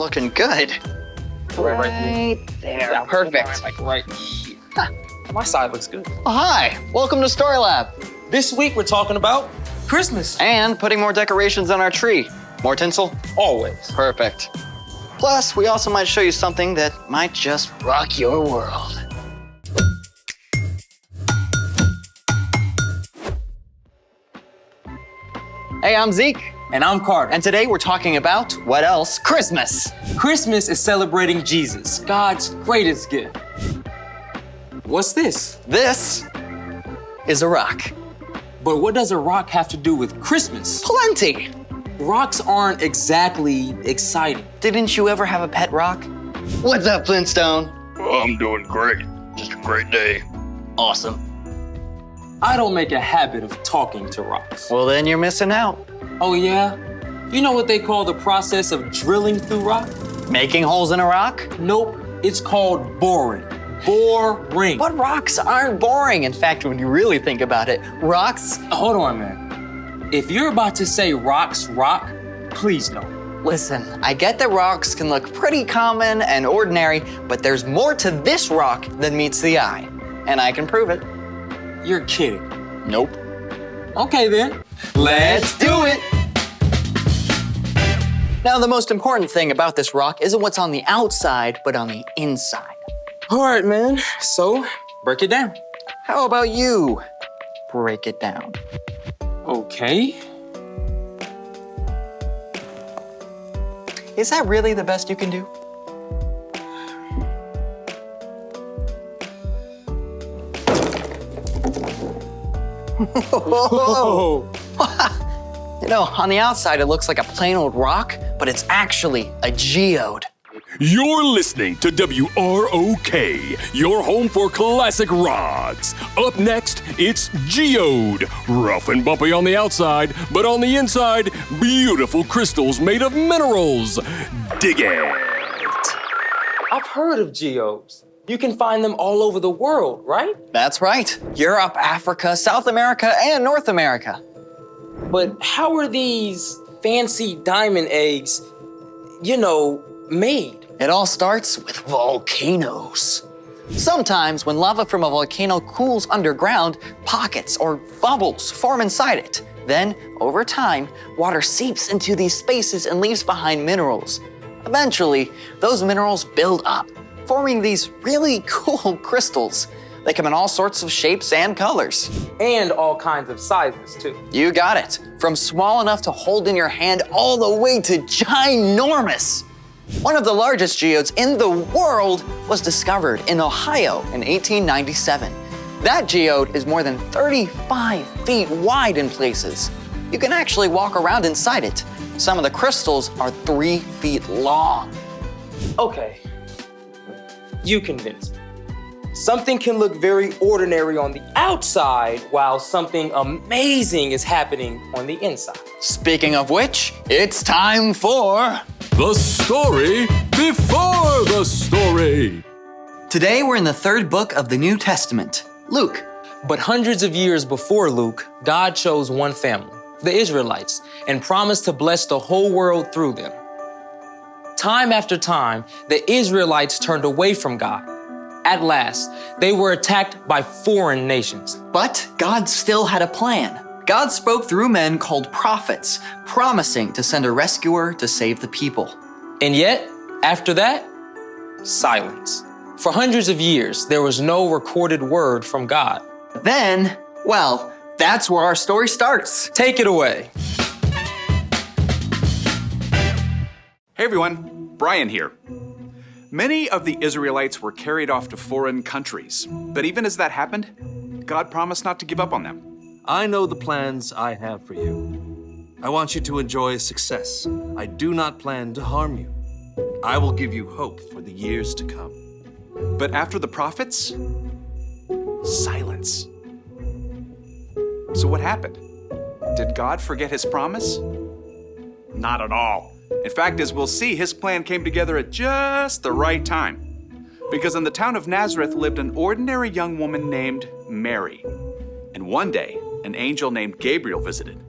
looking good. Right there. Yeah, Perfect. Like right here. My side looks good. Oh, hi, welcome to Story Lab. This week we're talking about Christmas. And putting more decorations on our tree. More tinsel? Always. Perfect. Plus, we also might show you something that might just rock your world. Hey, I'm Zeke. And I'm Carter. And today we're talking about, what else? Christmas. Christmas is celebrating Jesus, God's greatest gift. What's this? This is a rock. But what does a rock have to do with Christmas? Plenty. Rocks aren't exactly exciting. Didn't you ever have a pet rock? What's up, Flintstone? I'm doing great. Just a great day. Awesome. I don't make a habit of talking to rocks. Well, then you're missing out. Oh yeah? You know what they call the process of drilling through rock? Making holes in a rock? Nope, it's called boring. Boring. But rocks aren't boring. In fact, when you really think about it, rocks... Hold on, man. If you're about to say rocks rock, please don't. Listen, I get that rocks can look pretty common and ordinary, but there's more to this rock than meets the eye. And I can prove it. You're kidding. Nope. Okay then, let's do it. Now, the most important thing about this rock isn't what's on the outside, but on the inside. All right, man. So, break it down. How about you break it down? Okay. Is that really the best you can do? Whoa. You know, on the outside, it looks like a plain old rock, but it's actually a geode. You're listening to WROK, your home for classic rocks. Up next, it's Geode. Rough and bumpy on the outside, but on the inside, beautiful crystals made of minerals. Dig it. I've heard of geodes. You can find them all over the world, right? That's right. Europe, Africa, South America, and North America. But how are these fancy diamond eggs, made? It all starts with volcanoes. Sometimes when lava from a volcano cools underground, pockets or bubbles form inside it. Then, over time, water seeps into these spaces and leaves behind minerals. Eventually, those minerals build up, forming these really cool crystals. They come in all sorts of shapes and colors. And all kinds of sizes, too. You got it. From small enough to hold in your hand all the way to ginormous. One of the largest geodes in the world was discovered in Ohio in 1897. That geode is more than 35 feet wide in places. You can actually walk around inside it. Some of the crystals are 3 feet long. Okay, you convinced me. Something can look very ordinary on the outside while something amazing is happening on the inside. Speaking of which, it's time for... The story before the story. Today we're in the third book of the New Testament, Luke. But hundreds of years before Luke, God chose one family, the Israelites, and promised to bless the whole world through them. Time after time, the Israelites turned away from God. At last, they were attacked by foreign nations. But God still had a plan. God spoke through men called prophets, promising to send a rescuer to save the people. And yet, after that, silence. For hundreds of years, there was no recorded word from God. Then, well, that's where our story starts. Take it away. Hey everyone, Brian here. Many of the Israelites were carried off to foreign countries, but even as that happened, God promised not to give up on them. I know the plans I have for you. I want you to enjoy success. I do not plan to harm you. I will give you hope for the years to come. But after the prophets, silence. So what happened? Did God forget his promise? Not at all. In fact, as we'll see, his plan came together at just the right time. Because in the town of Nazareth lived an ordinary young woman named Mary. And one day, an angel named Gabriel visited.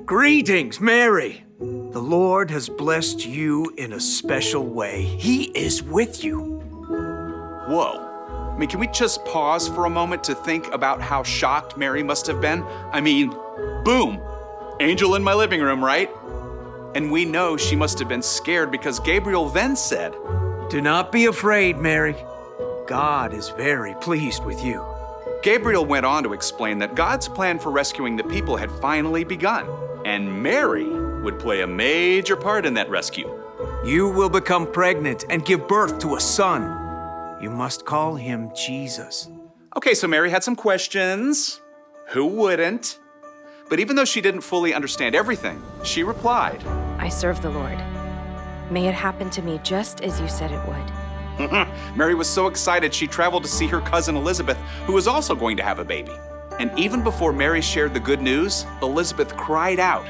Greetings, Mary. The Lord has blessed you in a special way. He is with you. Whoa. I mean, can we just pause for a moment to think about how shocked Mary must have been? I mean, boom, angel in my living room, right? And we know she must have been scared because Gabriel then said, Do not be afraid, Mary. God is very pleased with you. Gabriel went on to explain that God's plan for rescuing the people had finally begun, and Mary would play a major part in that rescue. You will become pregnant and give birth to a son. You must call him Jesus. Okay, so Mary had some questions. Who wouldn't? But even though she didn't fully understand everything, she replied, I serve the Lord. May it happen to me just as you said it would. Mary was so excited she traveled to see her cousin Elizabeth, who was also going to have a baby. And even before Mary shared the good news, Elizabeth cried out,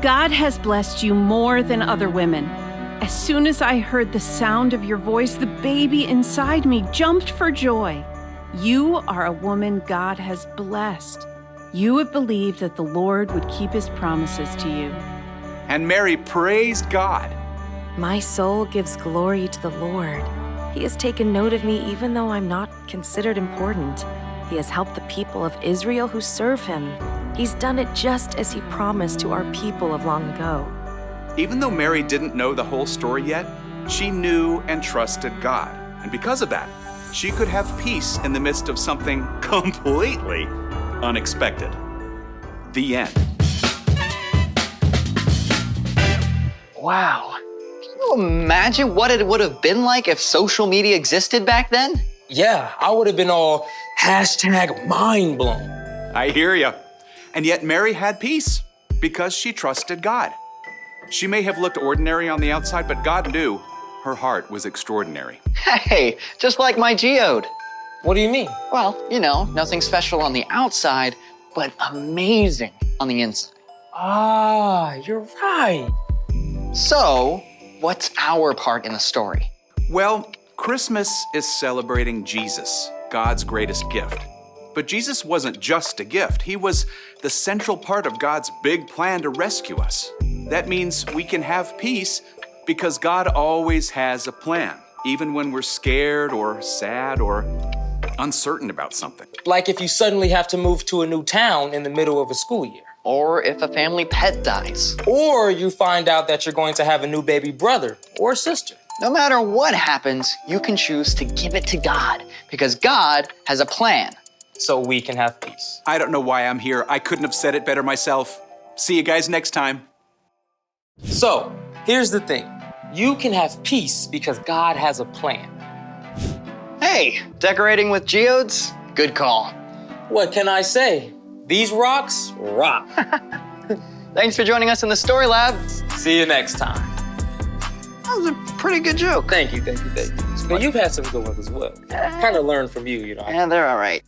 God has blessed you more than other women. As soon as I heard the sound of your voice, the baby inside me jumped for joy. You are a woman God has blessed. You have believed that the Lord would keep his promises to you. And Mary praised God. My soul gives glory to the Lord. He has taken note of me even though I'm not considered important. He has helped the people of Israel who serve him. He's done it just as he promised to our people of long ago. Even though Mary didn't know the whole story yet, she knew and trusted God. And because of that, she could have peace in the midst of something completely unexpected. The end. Wow. Can you imagine what it would have been like if social media existed back then? Yeah, I would have been all #mind blown. I hear ya. And yet Mary had peace because she trusted God. She may have looked ordinary on the outside, but God knew her heart was extraordinary. Hey, just like my geode. What do you mean? Well, you know, nothing special on the outside, but amazing on the inside. Ah, you're right. So, what's our part in the story? Well, Christmas is celebrating Jesus, God's greatest gift. But Jesus wasn't just a gift. He was the central part of God's big plan to rescue us. That means we can have peace because God always has a plan, even when we're scared or sad or uncertain about something. Like if you suddenly have to move to a new town in the middle of a school year. Or if a family pet dies. Or you find out that you're going to have a new baby brother or sister. No matter what happens, you can choose to give it to God because God has a plan. So we can have peace. I don't know why I'm here. I couldn't have said it better myself. See you guys next time. So, here's the thing. You can have peace because God has a plan. Hey, decorating with geodes? Good call. What can I say? These rocks rock. Thanks for joining us in the Story Lab. See you next time. That was a pretty good joke. Thank you. But you've had some good ones as well. Kind of learned from you, you know. Yeah, they're all right.